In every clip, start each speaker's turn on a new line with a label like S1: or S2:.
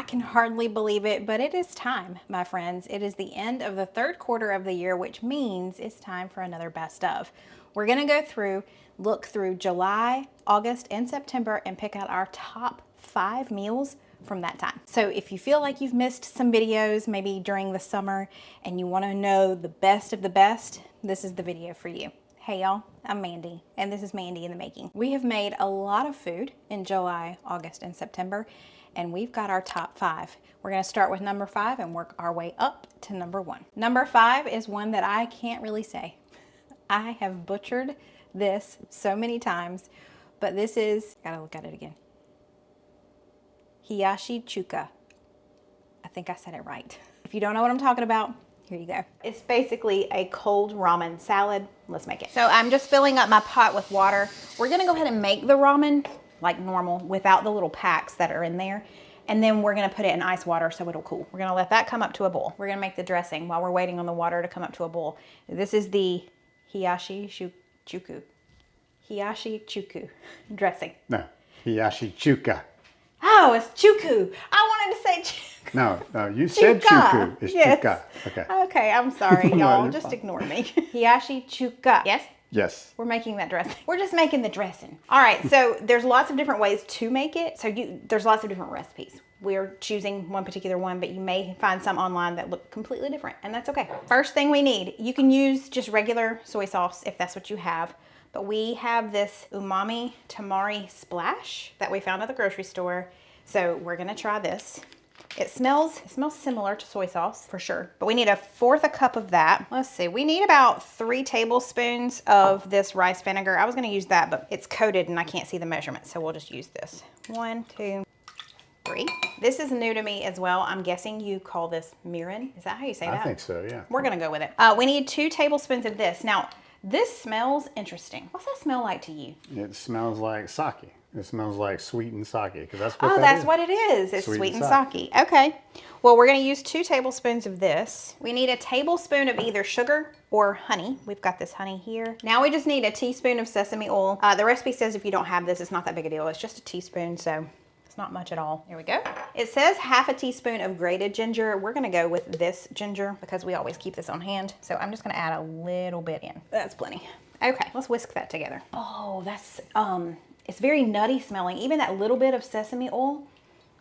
S1: can hardly believe it, but it is time, my friends. It is the end of the third quarter of the year, which means it's time for another best of. We're gonna go through, look through July, August, and September and pick out our top 5 meals from that time. So if you feel like you've missed some videos, maybe during the summer, and you wanna know the best of the best, this is the video for you. Hey y'all, I'm Mandy, and this is Mandy in the Making. We have made a lot of food in July, August, and September, and we've got our top 5. We're gonna start with number 5 and work our way up to number 1. Number 5 is one that I can't really say. I have butchered this so many times, but this is, gotta look at it again. Hiyashi chuka. I think I said it right. If you don't know what I'm talking about, here you go. It's basically a cold ramen salad. Let's make it. So I'm just filling up my pot with water. We're gonna go ahead and make the ramen like normal without the little packs that are in there. And then we're gonna put it in ice water so it'll cool. We're gonna let that come up to a boil. We're gonna make the dressing while we're waiting on the water to come up to a boil. This is the Hiyashi chuku dressing.
S2: No, Hiyashi chuka.
S1: Oh, it's chuku. I wanted to say chuku.
S2: No, you said chuku. It's
S1: yes.
S2: chuka. Okay.
S1: Okay, I'm sorry,
S2: No,
S1: y'all.
S2: you're
S1: Just
S2: fine.
S1: ignore me. Hiyashi chuka. Yes?
S2: Yes.
S1: We're making that dressing. We're just making the dressing. All right, so there's lots of different ways to make it. So there's lots of different recipes. We're choosing one particular one, but you may find some online that look completely different, and that's okay. First thing we need, you can use just regular soy sauce if that's what you have, but we have this umami tamari splash that we found at the grocery store. So we're gonna try this. It smells similar to soy sauce for sure, but we need 1/4 cup of that. Let's see, we need about 3 tablespoons of this rice vinegar. I was gonna use that, but it's coated and I can't see the measurement, so we'll just use this. 1, 2, 3. This is new to me as well. I'm guessing you call this mirin. Is that how you say that?
S2: I think so, yeah.
S1: We're gonna go with it. We need 2 tablespoons of this. Now, this smells interesting. What's that smell like to you?
S2: It smells like sake. It smells like sweetened sake, because that's what
S1: Oh,
S2: that
S1: that's
S2: is.
S1: what it is. It's
S2: Sweetened
S1: sweetened sake. Okay. Well, we're going to use 2 tablespoons of this. We need a tablespoon of either sugar or honey. We've got this honey here. Now we just need a teaspoon of sesame oil. The recipe says if you don't have this, it's not that big a deal. It's just a teaspoon, so it's not much at all. Here we go. It says 1/2 teaspoon of grated ginger. We're going to go with this ginger because we always keep this on hand. So I'm just going to add a little bit in. That's plenty. Okay, let's whisk that together. Oh, that's it's very nutty smelling. Even that little bit of sesame oil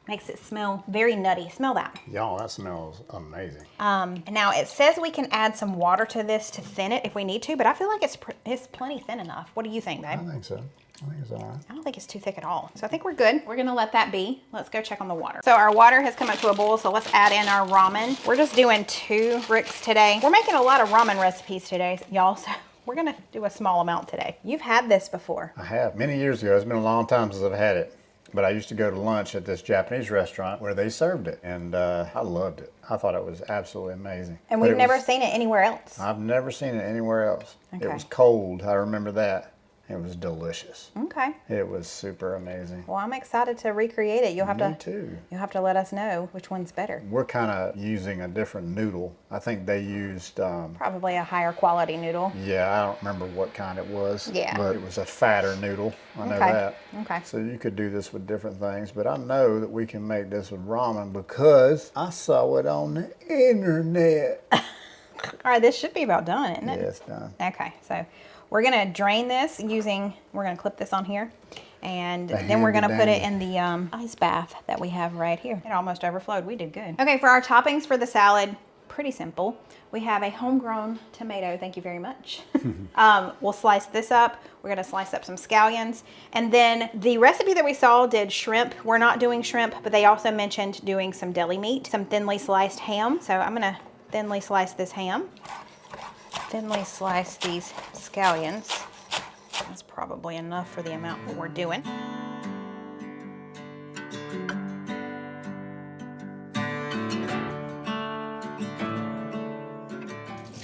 S1: makes it smell very nutty. Smell that.
S2: Y'all, that smells amazing.
S1: Now it says we can add some water to this to thin it if we need to, but I feel like it's plenty thin enough. What do you think, babe?
S2: I think so. I think it's all right.
S1: I don't think it's too thick at all. So I think we're good. We're gonna let that be. Let's go check on the water. So our water has come up to a boil, so let's add in our ramen. We're just doing 2 bricks today. We're making a lot of ramen recipes today, y'all, so we're gonna do a small amount today. You've had this before.
S2: I have. Many years ago. It's been a long time since I've had it. But I used to go to lunch at this Japanese restaurant where they served it. And I loved it. I thought it was absolutely amazing.
S1: And we've never seen it anywhere else.
S2: I've never seen it anywhere else.
S1: Okay.
S2: It was cold. I remember that. It was delicious.
S1: Okay.
S2: It was super amazing.
S1: Well, I'm excited to recreate it.
S2: Me too.
S1: You'll have to let us know which one's better.
S2: We're kind of using a different noodle. I think they used,
S1: Probably a higher quality noodle.
S2: yeah, I don't remember what kind it was.
S1: Yeah.
S2: But it was a fatter noodle. I know
S1: Okay.
S2: that.
S1: Okay.
S2: So you could do this with different things, but I know that we can make this with ramen because I saw it on the internet.
S1: All right, this should be about done, isn't it?
S2: Yeah, it's done.
S1: Okay, so we're gonna drain this we're gonna clip this on here, and then we're gonna put it in the ice bath that we have right here. It almost overflowed. We did good. Okay, for our toppings for the salad, pretty simple. We have a homegrown tomato. Thank you very much. We'll slice this up. We're gonna slice up some scallions. And then the recipe that we saw did shrimp. We're not doing shrimp, but they also mentioned doing some deli meat, some thinly sliced ham. So I'm gonna thinly slice this ham. Thinly slice these scallions. That's probably enough for the amount that we're doing.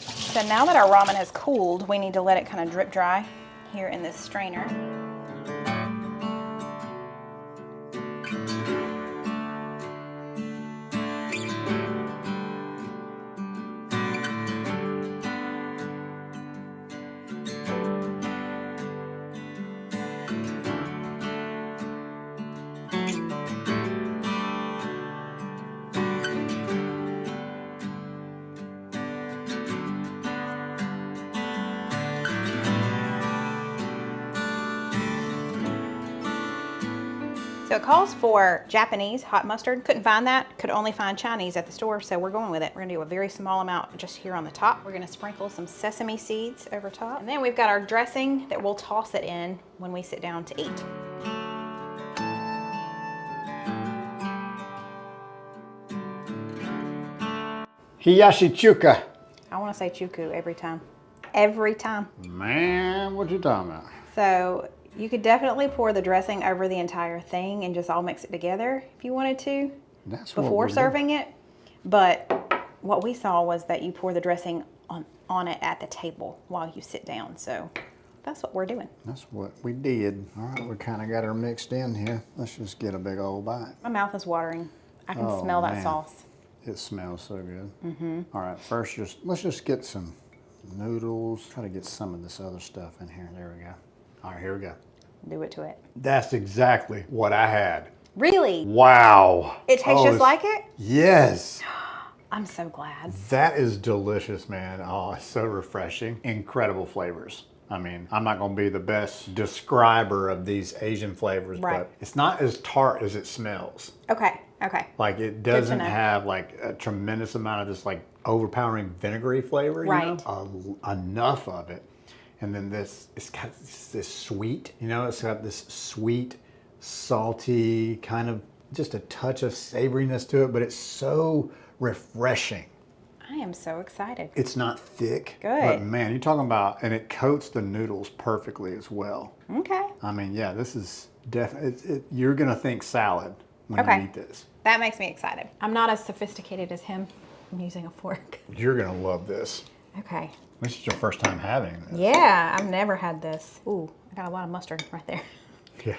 S1: So now that our ramen has cooled, we need to let it kind of drip dry here in this strainer. So it calls for Japanese hot mustard. Couldn't find that. Could only find Chinese at the store, so we're going with it. We're gonna do a very small amount just here on the top. We're gonna sprinkle some sesame seeds over top. And then we've got our dressing that we'll toss it in when we sit down to eat.
S2: Hiyashi chuka.
S1: I wanna say chuku every time. Every time.
S2: Man, what you talking about?
S1: So you could definitely pour the dressing over the entire thing and just all mix it together if you wanted to before serving it. But what we saw was that you pour the dressing on it at the table while you sit down. So that's what we're doing.
S2: That's what we did. All right, we kind of got her mixed in here. Let's just get a big old bite.
S1: My mouth is watering. I can smell that sauce.
S2: It smells so good. All right, first let's just get some noodles. Try to get some of this other stuff in here. There we go. All right, here we go.
S1: Do it to it.
S2: That's exactly what I had.
S1: Really?
S2: Wow.
S1: It tastes just like it?
S2: Yes.
S1: I'm so glad.
S2: That is delicious, man. Oh, it's so refreshing. Incredible flavors. I mean, I'm not going to be the best describer of these Asian flavors, but it's not as tart as it smells.
S1: Okay, okay.
S2: Like it doesn't have like a tremendous amount of this like overpowering vinegary flavor, you know? Enough of it. And then it's got this sweet, you know, it's got this sweet, salty, kind of just a touch of savoriness to it, but it's so refreshing.
S1: I am so excited.
S2: It's not thick.
S1: Good.
S2: But man, you're talking about, and it coats the noodles perfectly as well.
S1: Okay.
S2: I mean, yeah, this is definitely, you're going to think salad when you eat this.
S1: That makes me excited. I'm not as sophisticated as him. I'm using a fork.
S2: You're going to love this.
S1: Okay.
S2: This is your first time having this.
S1: Yeah, I've never had this. Ooh, I got a lot of mustard right there.
S2: Yeah.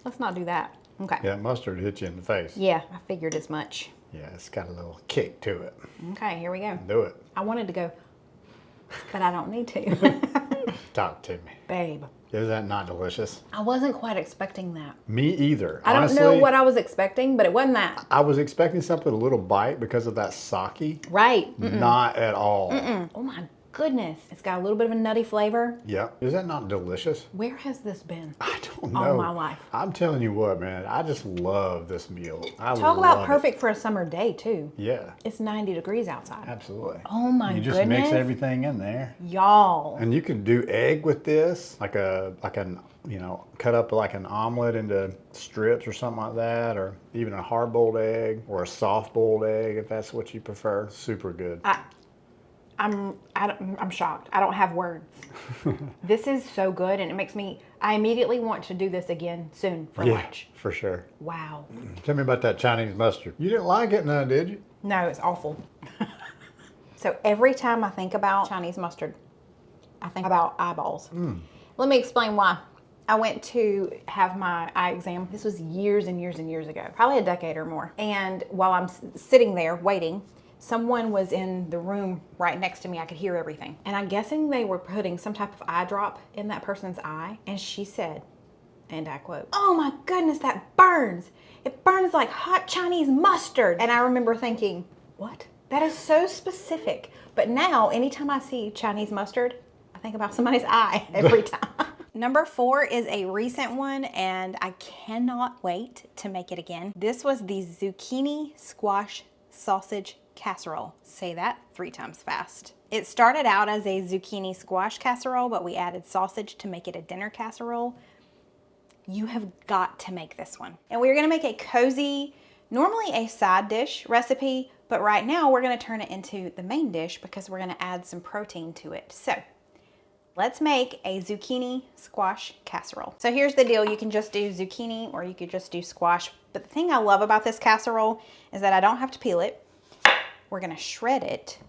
S1: Let's not do that. Okay.
S2: Yeah, mustard hit you in the face.
S1: Yeah, I figured as much.
S2: Yeah, it's got a little kick to it.
S1: Okay, here we go.
S2: Do it.
S1: I wanted to go, but I don't need to.
S2: Talk to me.
S1: Babe.
S2: Is that not delicious?
S1: I wasn't quite expecting that.
S2: Me either.
S1: I don't know what I was expecting, but it wasn't that.
S2: I was expecting something a little bite because of that sake.
S1: Right.
S2: Not at all.
S1: Oh my goodness. It's got a little bit of a nutty flavor.
S2: Yeah. Is that not delicious?
S1: Where has this been?
S2: I don't know.
S1: All my life.
S2: I'm telling you what, man. I just love this meal.
S1: Talk about perfect for a summer day, too.
S2: Yeah.
S1: It's 90 degrees outside.
S2: Absolutely.
S1: Oh my goodness.
S2: You just mix everything in there.
S1: Y'all.
S2: And you can do egg with this, like an you know, cut up like an omelet into strips or something like that, or even a hard-boiled egg or a soft-boiled egg if that's what you prefer. Super good.
S1: I'm shocked. I don't have words. This is so good, and it makes me, I immediately want to do this again soon for lunch.
S2: For sure.
S1: Wow.
S2: Tell me about that Chinese mustard. You didn't like it none, did you?
S1: No, it's awful. So every time I think about Chinese mustard, I think about eyeballs. Let me explain why. I went to have my eye exam. This was years and years and years ago, probably a decade or more. And while I'm sitting there waiting, someone was in the room right next to me. I could hear everything. And I'm guessing they were putting some type of eye drop in that person's eye. And she said, and I quote, "Oh my goodness, that burns. It burns like hot Chinese mustard." And I remember thinking, what? That is so specific. But now, anytime I see Chinese mustard, I think about somebody's eye every time. Number 4 is a recent one, and I cannot wait to make it again. This was the zucchini squash sausage casserole. Say that 3 times fast. It started out as a zucchini squash casserole, but we added sausage to make it a dinner casserole. You have got to make this one. And we're gonna make a cozy, normally a side dish recipe, but right now we're gonna turn it into the main dish because we're gonna add some protein to it. So let's make a zucchini squash casserole. So here's the deal. You can just do zucchini or you could just do squash. But the thing I love about this casserole is that I don't have to peel it. We're gonna shred it.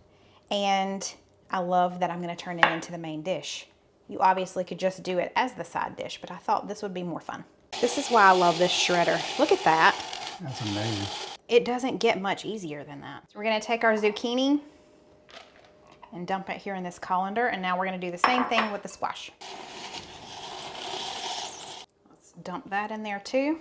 S1: And I love that I'm gonna turn it into the main dish. You obviously could just do it as the side dish, but I thought this would be more fun. This is why I love this shredder. Look at that.
S2: That's amazing.
S1: It doesn't get much easier than that. So we're gonna take our zucchini and dump it here in this colander, and now we're gonna do the same thing with the squash. Let's dump that in there too.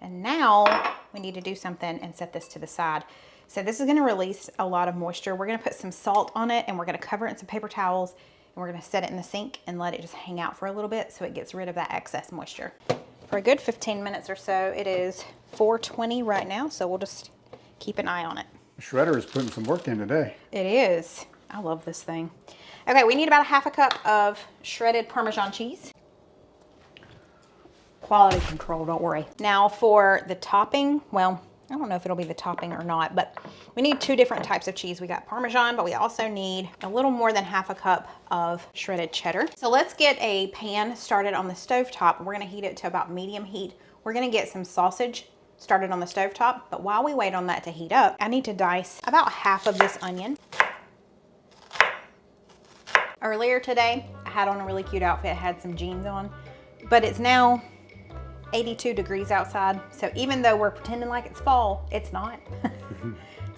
S1: And now we need to do something and set this to the side. So this is gonna release a lot of moisture. We're gonna put some salt on it, and we're gonna cover it in some paper towels, and we're gonna set it in the sink and let it just hang out for a little bit so it gets rid of that excess moisture. for a good 15 minutes or so. It is 4:20 right now, so we'll just keep an eye on it.
S2: The shredder is putting some work in today.
S1: It is. I love this thing. Okay, we need about a half a cup of shredded Parmesan cheese. Quality control, don't worry. Now for the topping, well, I don't know if it'll be the topping or not, but we need 2 different types of cheese. We got Parmesan, but we also need a little more than half a cup of shredded cheddar. So let's get a pan started on the stovetop. We're gonna heat it to about medium heat. We're gonna get some sausage started on the stovetop, but while we wait on that to heat up, I need to dice about half of this onion. Earlier today, I had on a really cute outfit, had some jeans on, but it's now 82 degrees outside. So even though we're pretending like it's fall, it's not.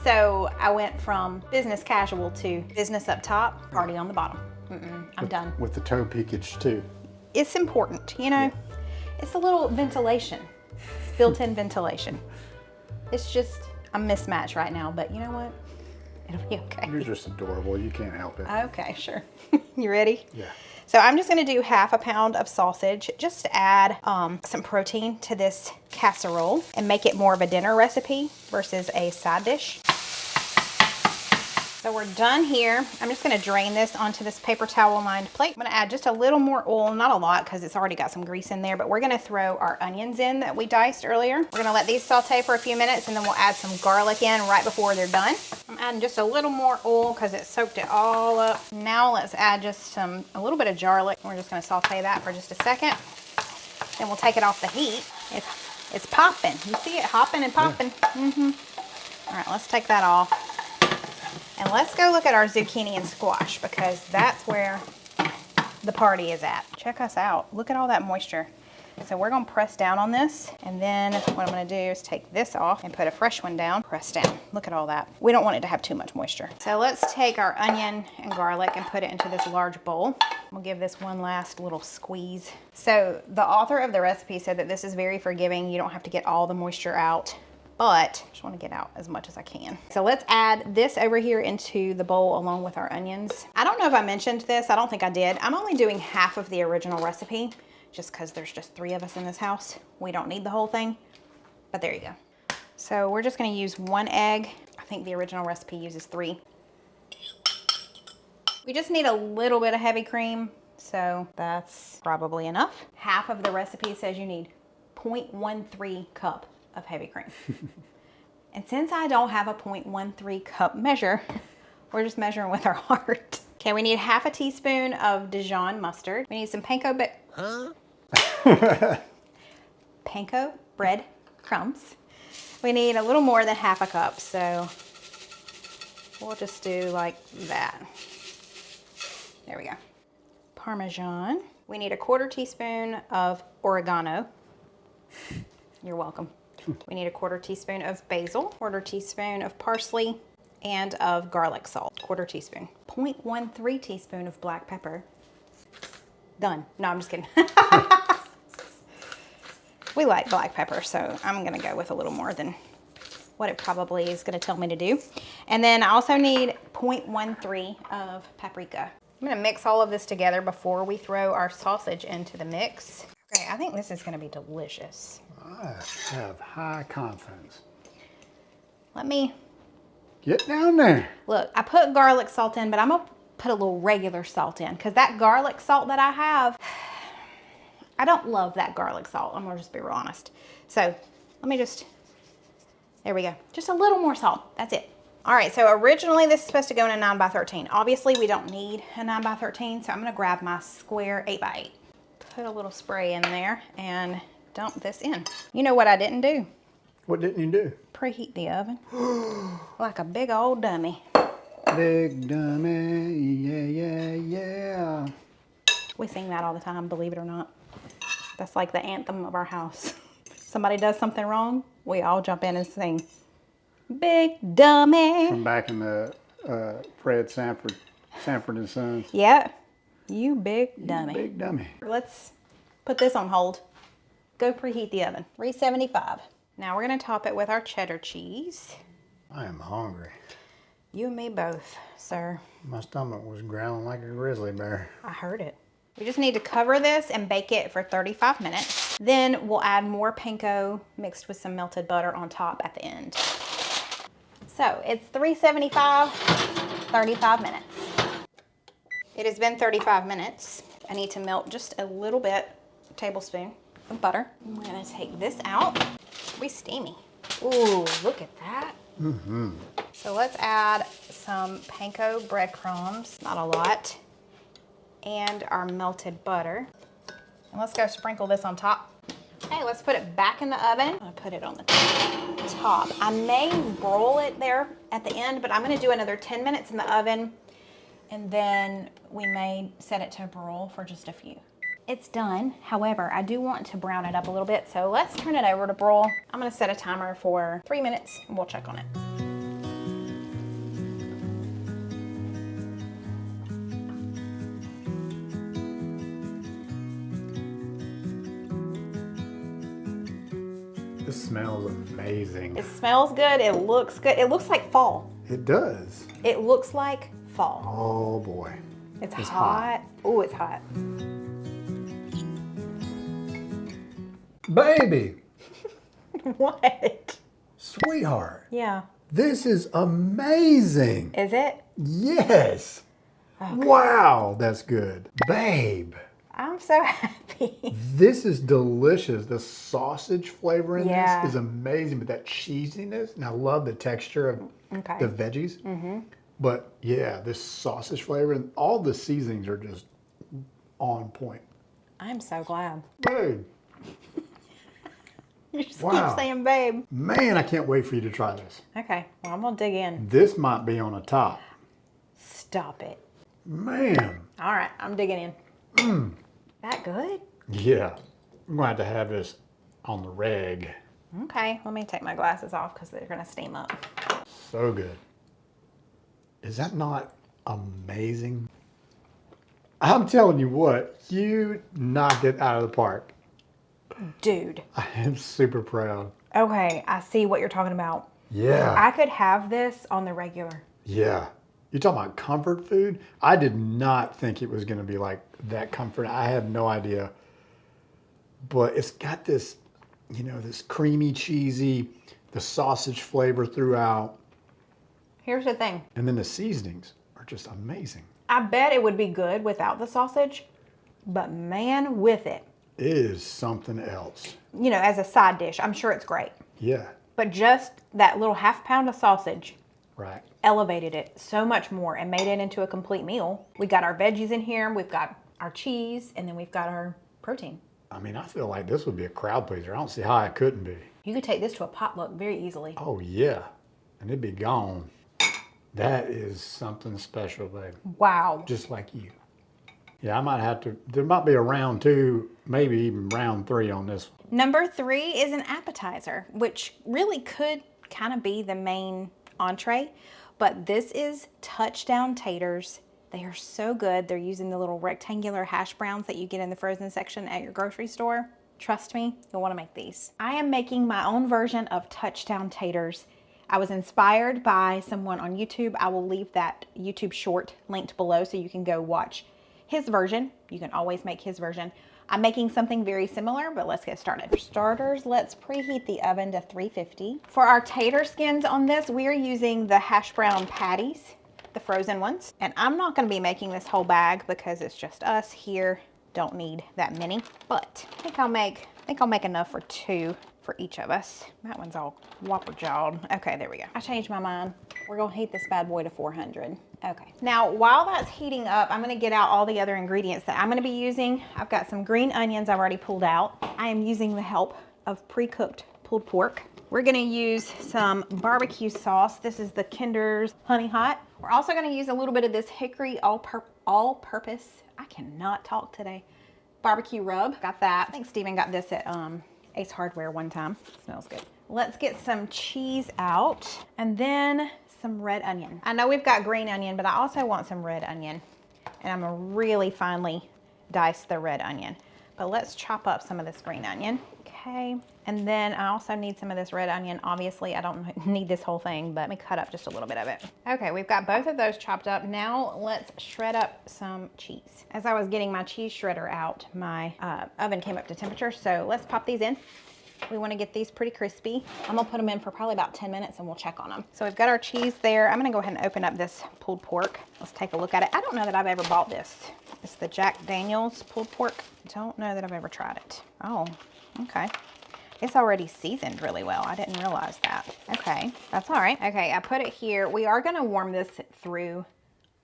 S1: So I went from business casual to business up top, party on the bottom. I'm done.
S2: With the toe peakage too.
S1: It's important, you know, it's a little ventilation, built-in ventilation. It's just a mismatch right now, but you know what? It'll be okay.
S2: You're just adorable. You can't help it.
S1: Okay, sure. You ready?
S2: Yeah.
S1: So I'm just gonna do half a pound of sausage just to add some protein to this casserole and make it more of a dinner recipe versus a side dish. So we're done here. I'm just gonna drain this onto this paper towel lined plate. I'm gonna add just a little more oil, not a lot because it's already got some grease in there, but we're gonna throw our onions in that we diced earlier. We're gonna let these saute for a few minutes and then we'll add some garlic in right before they're done. I'm adding just a little more oil because it soaked it all up. Now let's add just a little bit of garlic. We're just gonna saute that for just a second. Then we'll take it off the heat. It's popping. You see it hopping and popping? Yeah. All right, let's take that off. And let's go look at our zucchini and squash because that's where the party is at. Check us out. Look at all that moisture. So we're gonna press down on this, and then what I'm gonna do is take this off and put a fresh one down, press down. Look at all that. We don't want it to have too much moisture. So let's take our onion and garlic and put it into this large bowl. We'll give this one last little squeeze. So the author of the recipe said that this is very forgiving. You don't have to get all the moisture out, but I just want to get out as much as I can. So let's add this over here into the bowl along with our onions. I don't know if I mentioned this. I don't think I did. I'm only doing half of the original recipe just because there's just 3 of us in this house. We don't need the whole thing, but there you go. So we're just going to use 1 egg. I think the original recipe uses 3. We just need a little bit of heavy cream, so that's probably enough. Half of the recipe says you need 0.13 cup of heavy cream. And since I don't have a 0.13 cup measure, we're just measuring with our heart. Okay, we need half a teaspoon of Dijon mustard. We need some panko panko bread crumbs. We need a little more than half a cup, so we'll just do like that. There we go. Parmesan. We need a 1/4 teaspoon of oregano. You're welcome. We need a 1/4 teaspoon of basil, 1/4 teaspoon of parsley, and of garlic salt, 1/4 teaspoon. 0.13 teaspoon of black pepper. Done. No, I'm just kidding. We like black pepper, so I'm gonna go with a little more than what it probably is gonna tell me to do. And then I also need 0.13 of paprika. I'm gonna mix all of this together before we throw our sausage into the mix. Okay, I think this is gonna be delicious.
S2: I have high confidence.
S1: Let me
S2: get down there.
S1: Look, I put garlic salt in, but I'm gonna put a little regular salt in because that garlic salt that I have, I don't love that garlic salt. I'm gonna just be real honest. So let me just, there we go. Just a little more salt, that's it. All right, so originally this is supposed to go in a 9x13. Obviously we don't need a 9x13, so I'm gonna grab my square 8x8. Put a little spray in there and dump this in. You know what I didn't do?
S2: What didn't you do?
S1: Preheat the oven. Like a big old dummy.
S2: Big dummy, yeah, yeah, yeah.
S1: We sing that all the time, believe it or not. That's like the anthem of our house. Somebody does something wrong, we all jump in and sing, Big Dummy.
S2: From back in the Fred Sanford and Sons.
S1: Yeah, you big dummy.
S2: You big dummy.
S1: Let's put this on hold. Go preheat the oven, 375. Now we're gonna top it with our cheddar cheese.
S2: I am hungry.
S1: You and me both, sir.
S2: My stomach was growling like a grizzly bear.
S1: I heard it. We just need to cover this and bake it for 35 minutes. Then we'll add more panko mixed with some melted butter on top at the end. So it's 375, 35 minutes. It has been 35 minutes. I need to melt just a little bit, a tablespoon of butter. We're gonna take this out. We're steamy. Ooh, look at that. Mm-hmm. So let's add some panko breadcrumbs, not a lot, and our melted butter. And let's go sprinkle this on top. Okay, let's put it back in the oven. I'm gonna put it on the top. I may broil it there at the end, but I'm gonna do another 10 minutes in the oven, and then we may set it to broil for just a few. It's done. However, I do want to brown it up a little bit, so let's turn it over to broil. I'm gonna set a timer for 3 minutes and we'll check on it.
S2: This smells amazing.
S1: It smells good, it looks good. It looks like fall.
S2: It does.
S1: It looks like fall.
S2: Oh boy.
S1: It's hot. Oh, it's hot.
S2: Baby.
S1: What?
S2: Sweetheart.
S1: Yeah.
S2: This is amazing.
S1: Is it?
S2: Yes. Okay. Wow, that's good. Babe.
S1: I'm so happy.
S2: This is delicious. The sausage flavor in
S1: Yeah.
S2: this is amazing, but that cheesiness, and I love the texture of the veggies. Mm-hmm. But yeah, this sausage flavor and all the seasonings are just on point.
S1: I'm so glad.
S2: Babe.
S1: You just
S2: Wow.
S1: keep saying babe.
S2: Man, I can't wait for you to try this.
S1: Okay, well, I'm gonna dig in.
S2: This might be on the top.
S1: Stop it.
S2: Man.
S1: All right, I'm digging in. That good?
S2: Yeah. I'm going to have this on the reg.
S1: Okay, let me take my glasses off because they're gonna steam up.
S2: So good. Is that not amazing? I'm telling you what, you knocked it out of the park.
S1: Dude.
S2: I am super proud.
S1: Okay, I see what you're talking about.
S2: Yeah.
S1: I could have this on the regular.
S2: Yeah. You're talking about comfort food? I did not think it was going to be like that comfort. I had no idea. But it's got this, you know, this creamy, cheesy, the sausage flavor throughout.
S1: Here's the thing.
S2: And then the seasonings are just amazing.
S1: I bet it would be good without the sausage, but man, with it.
S2: It is something else.
S1: You know, as a side dish, I'm sure it's great.
S2: Yeah.
S1: But just that little half pound of sausage
S2: Right.
S1: elevated it so much more and made it into a complete meal. We got our veggies in here, we've got our cheese, and then we've got our protein.
S2: I mean, I feel like this would be a crowd pleaser. I don't see how it couldn't be.
S1: You could take this to a potluck very easily.
S2: Oh, yeah. And it'd be gone. That is something special, babe.
S1: Wow.
S2: Just like you. Yeah, I might have to, there might be a round 2, maybe even round 3 on this one.
S1: Number 3 is an appetizer, which really could kind of be the main entree, but this is touchdown taters. They are so good. They're using the little rectangular hash browns that you get in the frozen section at your grocery store. Trust me, you'll want to make these. I am making my own version of touchdown taters. I was inspired by someone on YouTube. I will leave that YouTube short linked below so you can go watch his version. You can always make his version. I'm making something very similar, but let's get started. For starters, let's preheat the oven to 350. For our tater skins on this, we are using the hash brown patties, the frozen ones. And I'm not gonna be making this whole bag because it's just us here. Don't need that many, but I think I'll make enough for 2 for each of us. That one's all whopper jawed. Okay, there we go. I changed my mind. We're gonna heat this bad boy to 400. Okay, now while that's heating up, I'm gonna get out all the other ingredients that I'm gonna be using. I've got some green onions I've already pulled out. I am using the help of pre-cooked pulled pork. We're gonna use some barbecue sauce. This is the Kinder's Honey Hot. We're also gonna use a little bit of this hickory all-purpose, I cannot talk today, barbecue rub. Got that. I think Steven got this at Ace Hardware one time. Smells good. Let's get some cheese out and then some red onion. I know we've got green onion, but I also want some red onion. And I'm gonna really finely dice the red onion. But let's chop up some of this green onion. Okay, and then I also need some of this red onion. Obviously, I don't need this whole thing, but let me cut up just a little bit of it. Okay, we've got both of those chopped up. Now let's shred up some cheese. As I was getting my cheese shredder out, my oven came up to temperature, so let's pop these in. We want to get these pretty crispy. I'm gonna put them in for probably about 10 minutes and we'll check on them. So we've got our cheese there. I'm gonna go ahead and open up this pulled pork. Let's take a look at it. I don't know that I've ever bought this. It's the Jack Daniel's pulled pork. Don't know that I've ever tried it. Oh, okay. It's already seasoned really well. I didn't realize that. Okay, that's all right. Okay, I put it here. We are gonna warm this through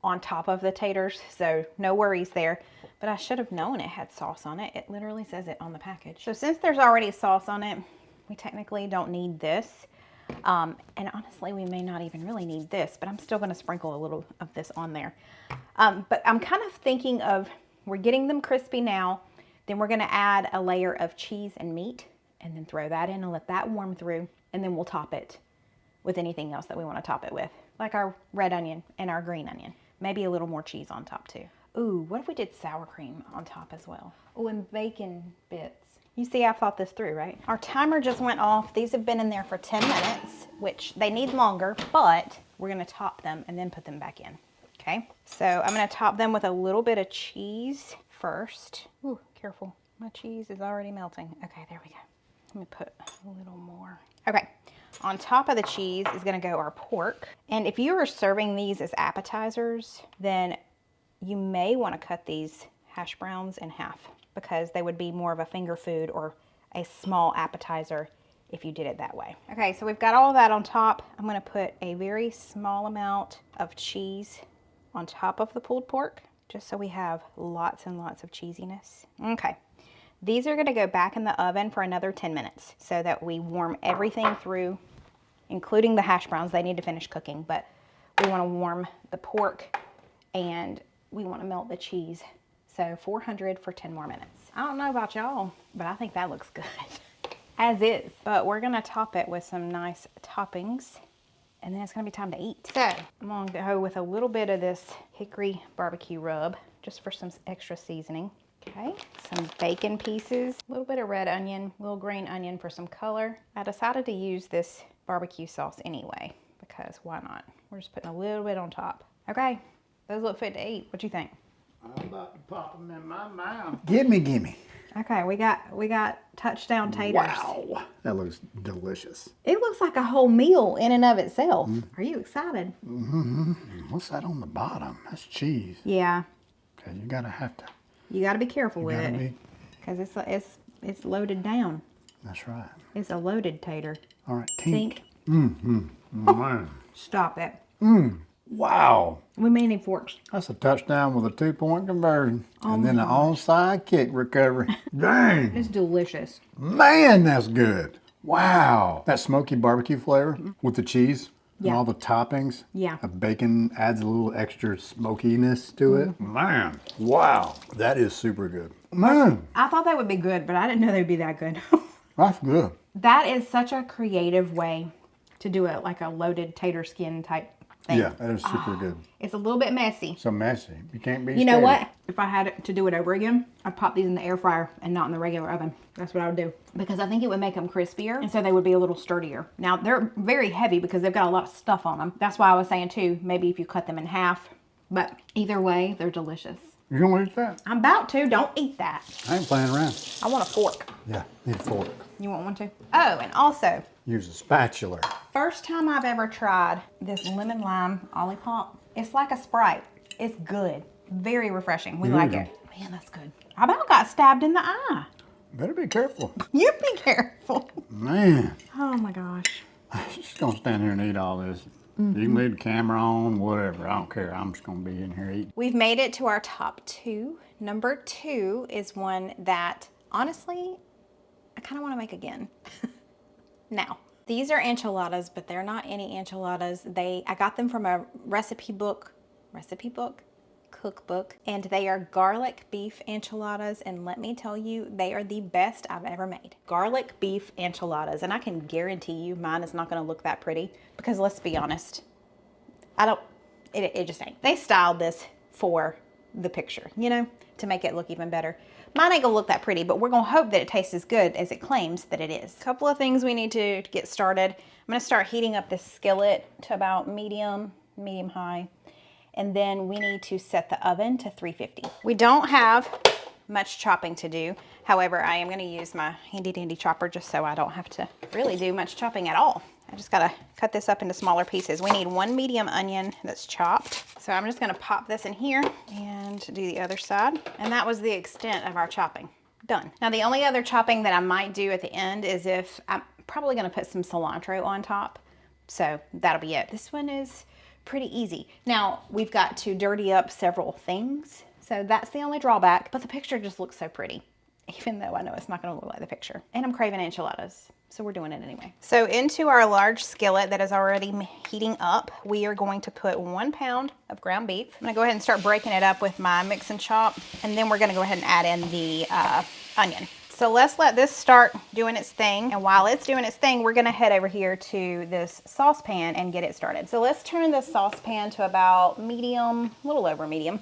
S1: on top of the taters, so no worries there. But I should have known it had sauce on it. It literally says it on the package. So since there's already sauce on it, we technically don't need this. And honestly, we may not even really need this, but I'm still gonna sprinkle a little of this on there. But I'm kind of thinking of, we're getting them crispy now, then we're gonna add a layer of cheese and meat, and then throw that in and let that warm through, and then we'll top it with anything else that we wanna top it with, like our red onion and our green onion. Maybe a little more cheese on top too. Ooh, what if we did sour cream on top as well? Oh, and bacon bits. You see, I've thought this through, right? Our timer just went off. These have been in there for 10 minutes, which they need longer, but we're gonna top them and then put them back in, okay? So I'm gonna top them with a little bit of cheese first. Ooh, careful. My cheese is already melting. Okay, there we go. Let me put a little more. Okay. On top of the cheese is gonna go our pork. And if you are serving these as appetizers, then you may wanna cut these hash browns in half because they would be more of a finger food or a small appetizer if you did it that way. Okay, so we've got all of that on top. I'm gonna put a very small amount of cheese on top of the pulled pork, just so we have lots and lots of cheesiness. Okay. These are gonna go back in the oven for another 10 minutes so that we warm everything through, including the hash browns. They need to finish cooking, but we wanna warm the pork and we wanna melt the cheese. So 400 for 10 more minutes. I don't know about y'all, but I think that looks good, as is. But we're gonna top it with some nice toppings, and then it's gonna be time to eat. So I'm gonna go with a little bit of this hickory barbecue rub, just for some extra seasoning. Okay, some bacon pieces, a little bit of red onion, a little green onion for some color. I decided to use this barbecue sauce anyway, because why not? We're just putting a little bit on top. Okay, those look fit to eat. What you think?
S2: I'm about to pop them in my mouth. Gimme.
S1: Okay, we got touchdown taters.
S2: Wow, that looks delicious.
S1: It looks like a whole meal in and of itself. Are you excited?
S2: What's that on the bottom? That's cheese.
S1: Yeah.
S2: Okay, you gotta
S1: be careful with it, because it's loaded down.
S2: That's right.
S1: It's a loaded tater.
S2: All right,
S1: Tink.
S2: Man.
S1: Stop it.
S2: Wow.
S1: We may need forks.
S2: That's a touchdown with a 2-point conversion. And then an onside kick recovery. Dang.
S1: It's delicious.
S2: Man, that's good. Wow. That smoky barbecue flavor with the cheese and all the toppings.
S1: Yeah.
S2: The bacon adds a little extra smokiness to it. Man, wow. That is super good. Man.
S1: I thought that would be good, but I didn't know they'd be that good.
S2: That's good.
S1: That is such a creative way to do it, like a loaded tater skin type thing.
S2: Yeah, that is super good.
S1: It's a little bit messy.
S2: So messy. You can't be
S1: You know what? If I had to do it over again, I'd pop these in the air fryer and not in the regular oven. That's what I would do. Because I think it would make them crispier, and so they would be a little sturdier. Now, they're very heavy because they've got a lot of stuff on them. That's why I was saying, too, maybe if you cut them in half. But either way, they're delicious.
S2: You gonna eat that?
S1: I'm about to. Don't eat that.
S2: I ain't playing around.
S1: I want a fork.
S2: Yeah, need a fork.
S1: You want one, too? Oh, and also,
S2: Use a spatula.
S1: first time I've ever tried this lemon lime olipop. It's like a Sprite. It's good. Very refreshing. We like it. Man, that's good. I about got stabbed in the eye.
S2: Better be careful.
S1: You be careful.
S2: Man,
S1: Oh my gosh.
S2: I'm just gonna stand here and eat all this. You can leave the camera on, whatever. I don't care. I'm just gonna be in here eating.
S1: We've made it to our top 2. Number 2 is one that, honestly, I kind of want to make again. Now, these are enchiladas, but they're not any enchiladas. I got them from a cookbook, and they are garlic beef enchiladas, and let me tell you, they are the best I've ever made. Garlic beef enchiladas, and I can guarantee you mine is not going to look that pretty, because let's be honest, it just ain't. They styled this for the picture, you know, to make it look even better. Mine ain't gonna look that pretty, but we're gonna hope that it tastes as good as it claims that it is. A couple of things we need to get started. I'm gonna start heating up this skillet to about medium high. And then we need to set the oven to 350. We don't have much chopping to do. However, I am gonna use my handy dandy chopper just so I don't have to really do much chopping at all. I just gotta cut this up into smaller pieces. We need 1 medium onion that's chopped. So I'm just gonna pop this in here and do the other side. And that was the extent of our chopping. Done. Now the only other chopping that I might do at the end is if I'm probably gonna put some cilantro on top. So that'll be it. This one is pretty easy. Now we've got to dirty up several things. So that's the only drawback, but the picture just looks so pretty, even though I know it's not gonna look like the picture. And I'm craving enchiladas, so we're doing it anyway. So into our large skillet that is already heating up, we are going to put 1 pound of ground beef. I'm gonna go ahead and start breaking it up with my mix and chop, and then we're gonna go ahead and add in the onion. So let's let this start doing its thing. And while it's doing its thing, we're gonna head over here to this saucepan and get it started. So let's turn this saucepan to about medium, a little over medium.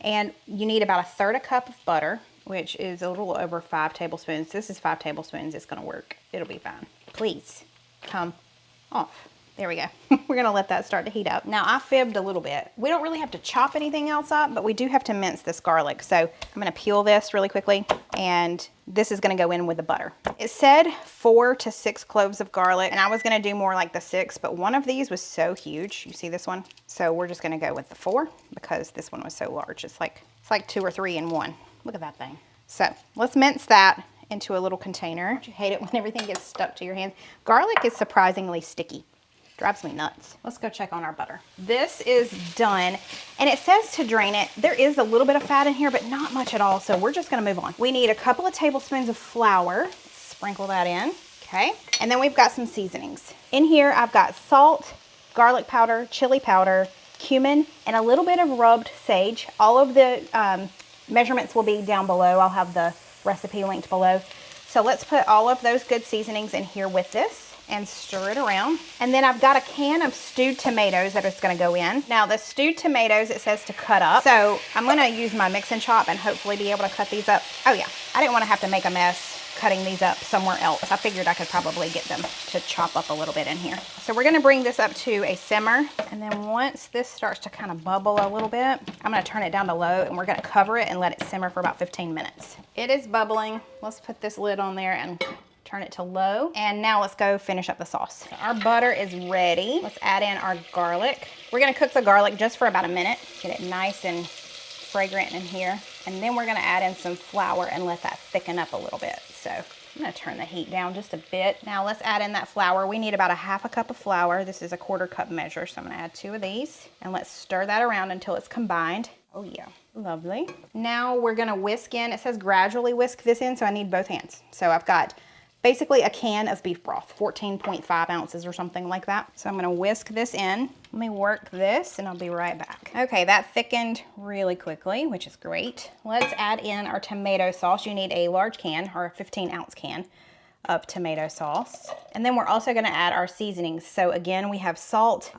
S1: And you need about 1/3 cup of butter, which is a little over 5 tablespoons. This is 5 tablespoons, it's gonna work. It'll be fine. Please come off. There we go. We're gonna let that start to heat up. Now I fibbed a little bit. We don't really have to chop anything else up, but we do have to mince this garlic. So I'm gonna peel this really quickly, and this is gonna go in with the butter. It said 4 to 6 cloves of garlic, and I was gonna do more like the 6, but one of these was so huge. You see this one? So we're just gonna go with the 4 because this one was so large. It's like 2 or 3 in one. Look at that thing. So let's mince that into a little container. Don't you hate it when everything gets stuck to your hands? Garlic is surprisingly sticky. Drives me nuts. Let's go check on our butter. This is done, and it says to drain it. There is a little bit of fat in here, but not much at all, so we're just gonna move on. We need a couple of tablespoons of flour. Sprinkle that in, okay? And then we've got some seasonings. In here, I've got salt, garlic powder, chili powder, cumin, and a little bit of rubbed sage. All of the measurements will be down below. I'll have the recipe linked below. So let's put all of those good seasonings in here with this and stir it around. And then I've got a can of stewed tomatoes that is gonna go in. Now the stewed tomatoes, it says to cut up. So I'm gonna use my mix and chop and hopefully be able to cut these up. Oh yeah, I didn't wanna have to make a mess cutting these up somewhere else. I figured I could probably get them to chop up a little bit in here. So we're gonna bring this up to a simmer. And then once this starts to kind of bubble a little bit, I'm gonna turn it down to low and we're gonna cover it and let it simmer for about 15 minutes. It is bubbling. Let's put this lid on there and turn it to low. And now let's go finish up the sauce. So our butter is ready. Let's add in our garlic. We're gonna cook the garlic just for about a minute. Get it nice and fragrant in here. And then we're gonna add in some flour and let that thicken up a little bit. So I'm gonna turn the heat down just a bit. Now let's add in that flour. We need about 1/2 cup of flour. This is a 1/4 cup measure, so I'm gonna add 2 of these. And let's stir that around until it's combined. Oh yeah, lovely. Now we're gonna whisk in, it says gradually whisk this in, so I need both hands. So I've got basically a can of beef broth, 14.5 ounces or something like that. So I'm gonna whisk this in. Let me work this and I'll be right back. Okay, that thickened really quickly, which is great. Let's add in our tomato sauce. You need a large can or a 15-ounce can of tomato sauce. And then we're also gonna add our seasonings. So again, we have salt,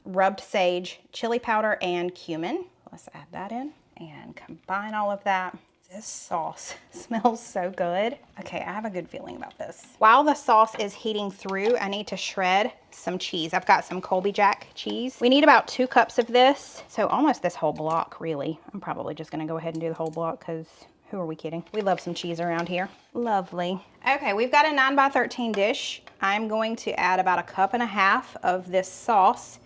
S1: rubbed sage, chili powder, and cumin. Let's add that in and combine all of that. This sauce smells so good. Okay, I have a good feeling about this. While the sauce is heating through, I need to shred some cheese. I've got some Colby Jack cheese. We need about 2 cups of this. So almost this whole block, really. I'm probably just gonna go ahead and do the whole block because who are we kidding? We love some cheese around here. Lovely. Okay, we've got a 9 by 13 dish. I'm going to add about 1.5 cups of this sauce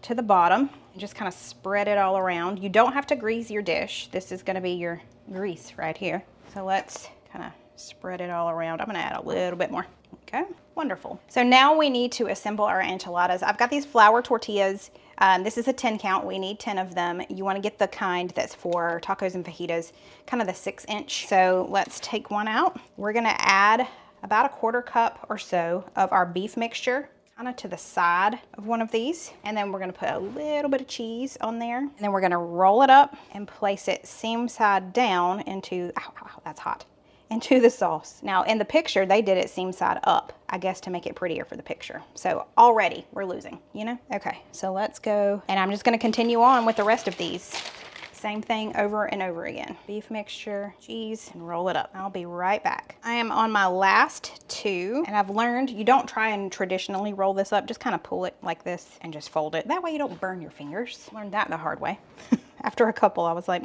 S1: to the bottom and just kind of spread it all around. You don't have to grease your dish. This is gonna be your grease right here. So let's kind of spread it all around. I'm gonna add a little bit more. Okay, wonderful. So now we need to assemble our enchiladas. I've got these flour tortillas. This is a 10 count. We need 10 of them. You wanna get the kind that's for tacos and fajitas, kind of the 6-inch. So let's take one out. We're gonna add about 1/4 cup or so of our beef mixture kind of to the side of one of these. And then we're gonna put a little bit of cheese on there. And then we're gonna roll it up and place it seam side down into, ow, that's hot, into the sauce. Now in the picture, they did it seam side up, I guess to make it prettier for the picture. So already we're losing, you know? Okay, so let's go. And I'm just gonna continue on with the rest of these. Same thing over and over again. Beef mixture, cheese, and roll it up. I'll be right back. I am on my last 2, and I've learned you don't try and traditionally roll this up. Just kind of pull it like this and just fold it. That way you don't burn your fingers. Learned that the hard way. After a couple, I was like,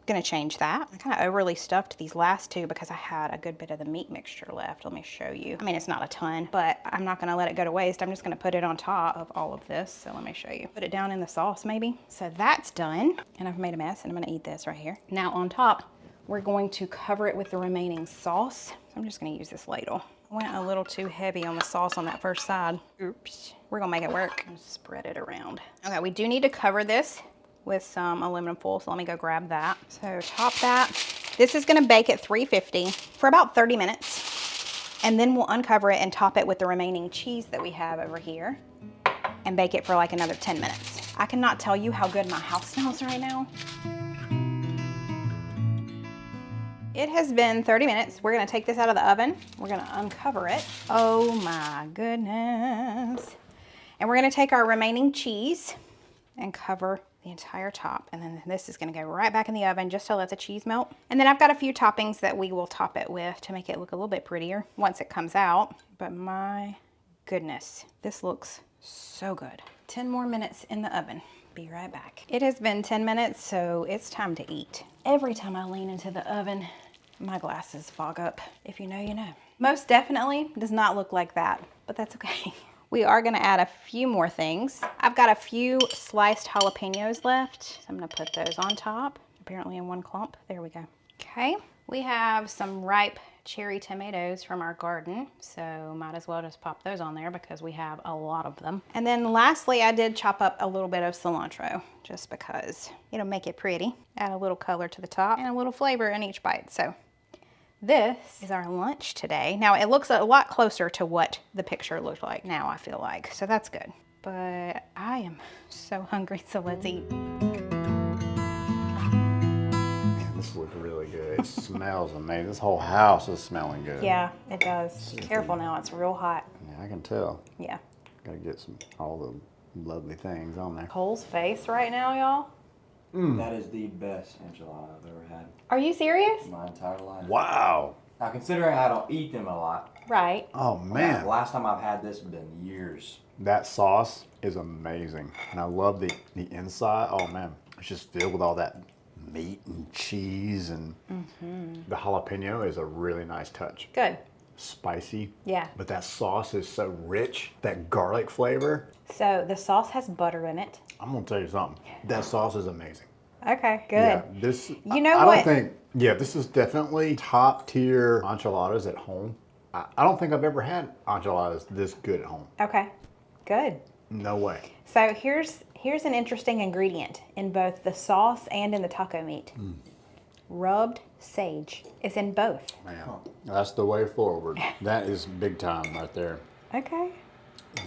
S1: gonna change that. I kind of overly stuffed these last 2 because I had a good bit of the meat mixture left. Let me show you. I mean, it's not a ton, but I'm not gonna let it go to waste. I'm just gonna put it on top of all of this. So let me show you. Put it down in the sauce maybe. So that's done. And I've made a mess and I'm gonna eat this right here. Now on top, we're going to cover it with the remaining sauce. So I'm just gonna use this ladle. I went a little too heavy on the sauce on that first side. Oops. We're gonna make it work. Spread it around. Okay, we do need to cover this with some aluminum foil, so let me go grab that. So top that. This is gonna bake at 350 for about 30 minutes. And then we'll uncover it and top it with the remaining cheese that we have over here and bake it for like another 10 minutes. I cannot tell you how good my house smells right now. It has been 30 minutes. We're gonna take this out of the oven. We're gonna uncover it. Oh my goodness. And we're gonna take our remaining cheese and cover the entire top, and then this is going to go right back in the oven just to let the cheese melt. And then I've got a few toppings that we will top it with to make it look a little bit prettier once it comes out. But my goodness, this looks so good. 10 more minutes in the oven. Be right back. It has been 10 minutes, so it's time to eat. Every time I lean into the oven, my glasses fog up. If you know, you know. Most definitely does not look like that, but that's okay. We are gonna add a few more things. I've got a few sliced jalapenos left. So I'm gonna put those on top, apparently in one clump. There we go. Okay, we have some ripe cherry tomatoes from our garden, so might as well just pop those on there because we have a lot of them. And then lastly, I did chop up a little bit of cilantro just because it'll make it pretty. Add a little color to the top and a little flavor in each bite. So this is our lunch today. Now it looks a lot closer to what the picture looked like now, I feel like, so that's good. But I am so hungry, so let's eat.
S2: Man, this looks really good. It smells amazing. This whole house is smelling good.
S1: Yeah, it does. Careful now, it's real hot.
S2: Yeah, I can tell.
S1: Yeah.
S2: Gotta get all the lovely things on there.
S1: Cole's face right now, y'all.
S3: That is the best enchilada I've ever had
S1: Are you serious?
S3: in my entire life.
S2: Wow.
S3: Now, considering I don't eat them a lot,
S1: Right.
S2: Oh
S3: the
S2: man,
S3: last time I've had this has been years.
S2: that sauce is amazing, and I love the inside. Oh man, it's just filled with all that meat and cheese, and the jalapeno is a really nice touch.
S1: Good.
S2: Spicy.
S1: Yeah.
S2: But that sauce is so rich. That garlic flavor.
S1: So the sauce has butter in it.
S2: I'm gonna tell you something. That sauce is amazing.
S1: Okay, good.
S2: Yeah, this.
S1: You know
S2: I
S1: what?
S2: don't think. Yeah, this is definitely top tier enchiladas at home. I don't think I've ever had enchiladas this good at home.
S1: Okay, good.
S2: No way.
S1: So here's an interesting ingredient in both the sauce and in the taco meat. Rubbed sage is in both.
S2: Man, that's the way forward. That is big time right there.
S1: Okay.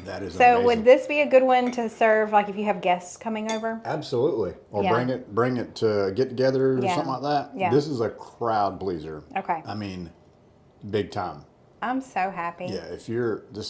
S2: That is
S1: So
S2: amazing.
S1: would this be a good one to serve, like if you have guests coming over?
S2: Absolutely. Or
S1: Yeah.
S2: bring it to get together or
S1: Yeah.
S2: something like that.
S1: Yeah.
S2: This is a crowd pleaser.
S1: Okay.
S2: I mean, big time.
S1: I'm so happy.
S2: Yeah, this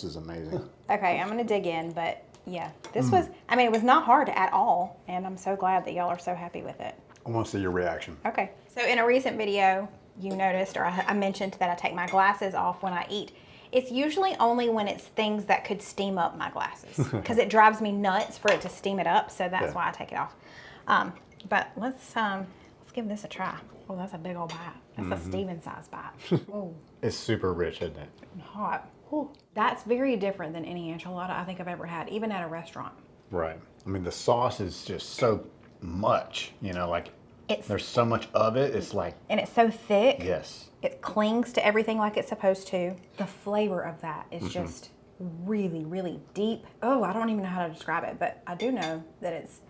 S2: is amazing.
S1: Okay, I'm gonna dig in, but yeah, this was, I mean, it was not hard at all, and I'm so glad that y'all are so happy with it.
S2: I want to see your reaction.
S1: Okay, so in a recent video, you noticed, or I mentioned that I take my glasses off when I eat. It's usually only when it's things that could steam up my glasses, because it drives me nuts for it to steam it up, so that's why I take it off. But let's give this a try. Oh, that's a big old bite. That's a Steven size bite. Oh,
S2: It's super rich, isn't it?
S1: hot. Ooh, that's very different than any enchilada I think I've ever had, even at a restaurant.
S2: Right. I mean, the sauce is just so much, like
S1: It's
S2: there's so much of it. It's like,
S1: and it's so thick.
S2: yes.
S1: It clings to everything like it's supposed to. The flavor of that is just really, really deep. Oh, I don't even know how to describe it, but I do know that it's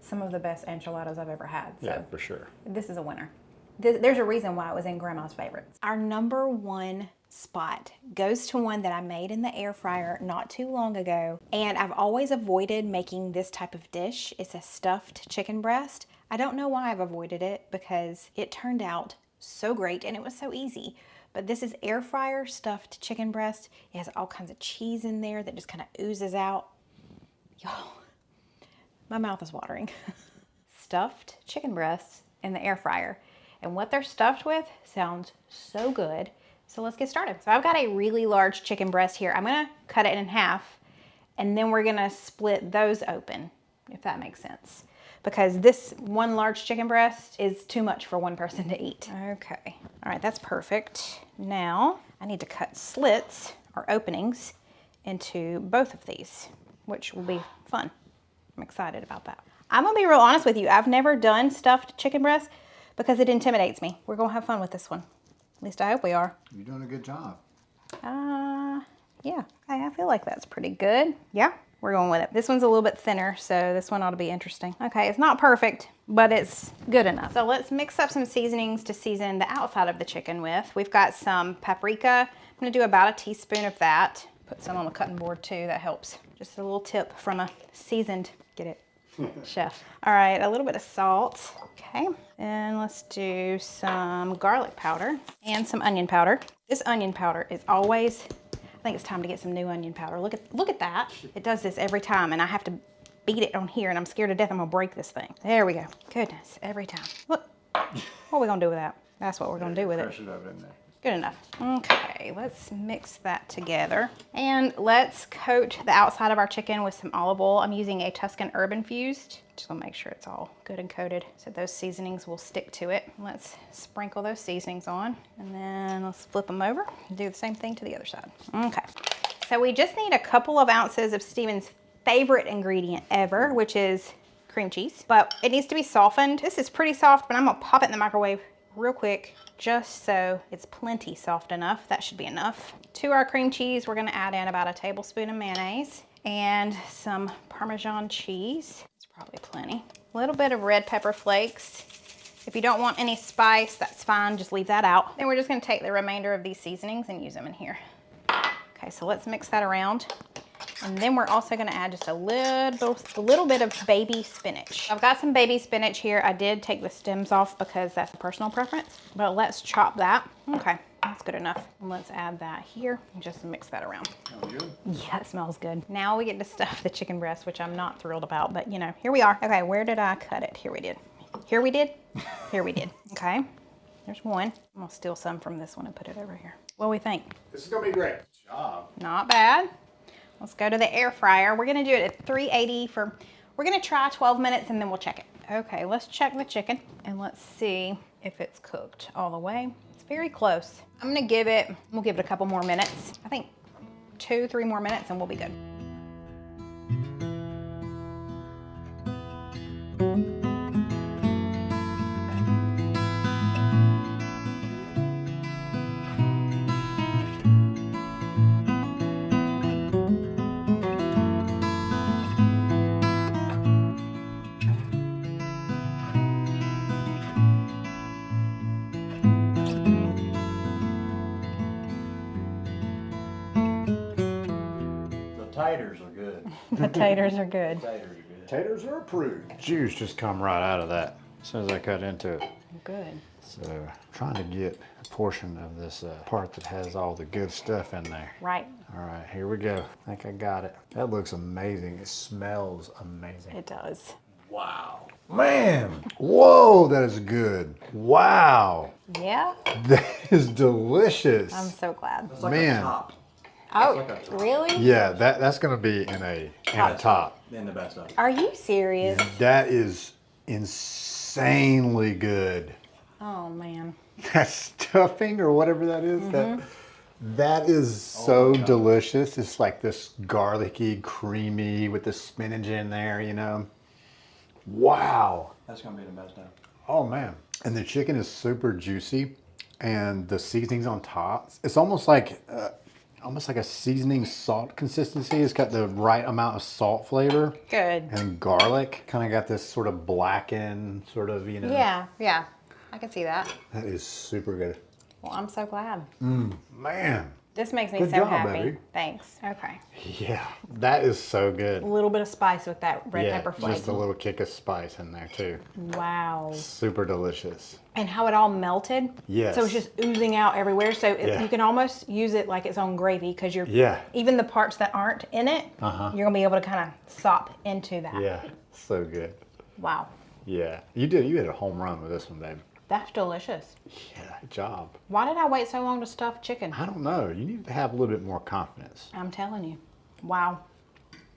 S1: some of the best enchiladas I've ever had. So
S2: Yeah, for sure.
S1: this is a winner. There's a reason why it was in Grandma's favorites. Our number one spot goes to one that I made in the air fryer not too long ago, and I've always avoided making this type of dish. It's a stuffed chicken breast. I don't know why I've avoided it, because it turned out so great and it was so easy. But this is air fryer stuffed chicken breast. It has all kinds of cheese in there that just kind of oozes out. Y'all, my mouth is watering. stuffed chicken breasts in the air fryer. And what they're stuffed with sounds so good. So let's get started. So I've got a really large chicken breast here. I'm gonna cut it in half, and then we're gonna split those open, if that makes sense. Because this one large chicken breast is too much for one person to eat. Okay, all right, that's perfect. Now I need to cut slits or openings into both of these, which will be fun. I'm excited about that. I'm gonna be real honest with you. I've never done stuffed chicken breast because it intimidates me. We're gonna have fun with this one. At least I hope we are.
S2: You're doing a good job.
S1: Yeah, I feel like that's pretty good. Yeah, we're going with it. This one's a little bit thinner, so this one ought to be interesting. Okay, it's not perfect, but it's good enough. So let's mix up some seasonings to season the outside of the chicken with. We've got some paprika. I'm gonna do about a teaspoon of that. Put some on the cutting board too, that helps. Just a little tip from a seasoned, get it, chef. All right, a little bit of salt. Okay, and let's do some garlic powder and some onion powder. This onion powder is always, I think it's time to get some new onion powder. Look at that. It does this every time, and I have to beat it on here, and I'm scared to death I'm gonna break this thing. There we go. Goodness, every time. Look, what are we gonna do with that? That's what we're gonna do with it.
S2: Crush it up in there.
S1: Good enough. Okay, let's mix that together. And let's coat the outside of our chicken with some olive oil. I'm using a Tuscan herb infused. Just wanna make sure it's all good and coated so those seasonings will stick to it. Let's sprinkle those seasonings on, and then let's flip them over and do the same thing to the other side. Okay, so we just need a couple of ounces of Steven's favorite ingredient ever, which is cream cheese, but it needs to be softened. This is pretty soft, but I'm gonna pop it in the microwave real quick, just so it's plenty soft enough. That should be enough. To our cream cheese, we're gonna add in about a tablespoon of mayonnaise and some Parmesan cheese. It's probably plenty. A little bit of red pepper flakes. If you don't want any spice, that's fine, just leave that out. Then we're just gonna take the remainder of these seasonings and use them in here. Okay, so let's mix that around. And then we're also gonna add just a little bit of baby spinach. I've got some baby spinach here. I did take the stems off because that's a personal preference, but let's chop that. Okay, that's good enough. And let's add that here and just mix that around.
S2: Smells good.
S1: Yeah, it smells good. Now we get to stuff the chicken breast, which I'm not thrilled about, but you know, here we are. Okay, where did I cut it? Here we did. Here we did? Here we did. Okay, there's one. I'm gonna steal some from this one and put it over here. What do we think?
S2: This is gonna be great. Good job.
S1: Not bad. Let's go to the air fryer. We're gonna do it at 380 we're gonna try 12 minutes and then we'll check it. Okay, let's check the chicken and let's see if it's cooked all the way. It's very close. We'll give it a couple more minutes. I think 2-3 more minutes and we'll be good.
S3: Taters are good.
S1: The taters are good.
S3: Taters are good.
S2: Taters are approved. Juice just come right out of that as soon as I cut into it.
S1: Good.
S2: So trying to get a portion of this part that has all the good stuff in there.
S1: Right.
S2: All right, here we go. I think I got it. That looks amazing. It smells amazing.
S1: It does.
S2: Wow. Man, whoa, that is good. Wow,
S1: Yeah,
S2: that is delicious.
S1: I'm so glad.
S3: It's like
S2: Man.
S3: a top.
S1: Oh,
S3: like a top.
S1: really?
S2: Yeah, that's gonna be in a top.
S3: In the best of.
S1: Are you serious?
S2: That is insanely good.
S1: Oh, man.
S2: That stuffing or whatever that is, that is so delicious. It's like this garlicky, creamy with the spinach in there, you know. Wow.
S3: That's gonna be the best of.
S2: Oh man. And the chicken is super juicy and the seasoning's on top. It's almost like a seasoning salt consistency. It's got the right amount of salt flavor.
S1: Good.
S2: And garlic. Kind of got this sort of blackened sort of, you know.
S1: Yeah. I can see that.
S2: That is super good.
S1: Well, I'm so glad.
S2: Man.
S1: This makes me
S2: Good
S1: so
S2: job,
S1: happy.
S2: baby.
S1: Thanks. Okay.
S2: Yeah. That is so good.
S1: A little bit of spice with that red pepper flake.
S2: Just a little kick of spice in there too.
S1: Wow.
S2: Super delicious.
S1: And how it all melted.
S2: Yes.
S1: So it's just oozing out everywhere. So
S2: Yeah.
S1: you can almost use it like its own gravy because you're,
S2: Yeah.
S1: even the parts that aren't in it, you're going to be able to kind of sop into that.
S2: Yeah. So good.
S1: Wow.
S2: Yeah, you did. You hit a home run with this one, babe.
S1: That's delicious.
S2: Yeah, good job.
S1: Why did I wait so long to stuff chicken?
S2: I don't know. You need to have a little bit more confidence.
S1: I'm telling you. Wow.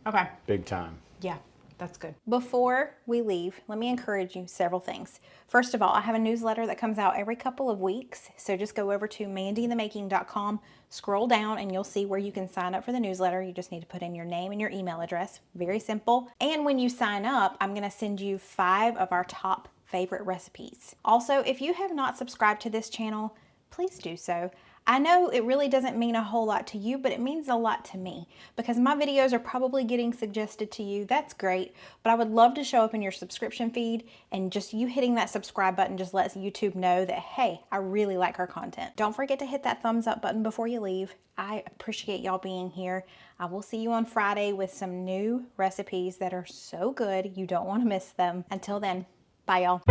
S1: Okay.
S2: Big time.
S1: Yeah, that's good. Before we leave, let me encourage you several things. First of all, I have a newsletter that comes out every couple of weeks. So just go over to mandyinthemaking.com, scroll down, and you'll see where you can sign up for the newsletter. You just need to put in your name and your email address. Very simple. And when you sign up, I'm going to send you 5 of our top favorite recipes. Also, if you have not subscribed to this channel, please do so. I know it really doesn't mean a whole lot to you, but it means a lot to me because my videos are probably getting suggested to you. That's great, but I would love to show up in your subscription feed, and just you hitting that subscribe button just lets YouTube know that, hey, I really like her content. Don't forget to hit that thumbs up button before you leave. I appreciate y'all being here. I will see you on Friday with some new recipes that are so good you don't want to miss them. Until then, bye y'all.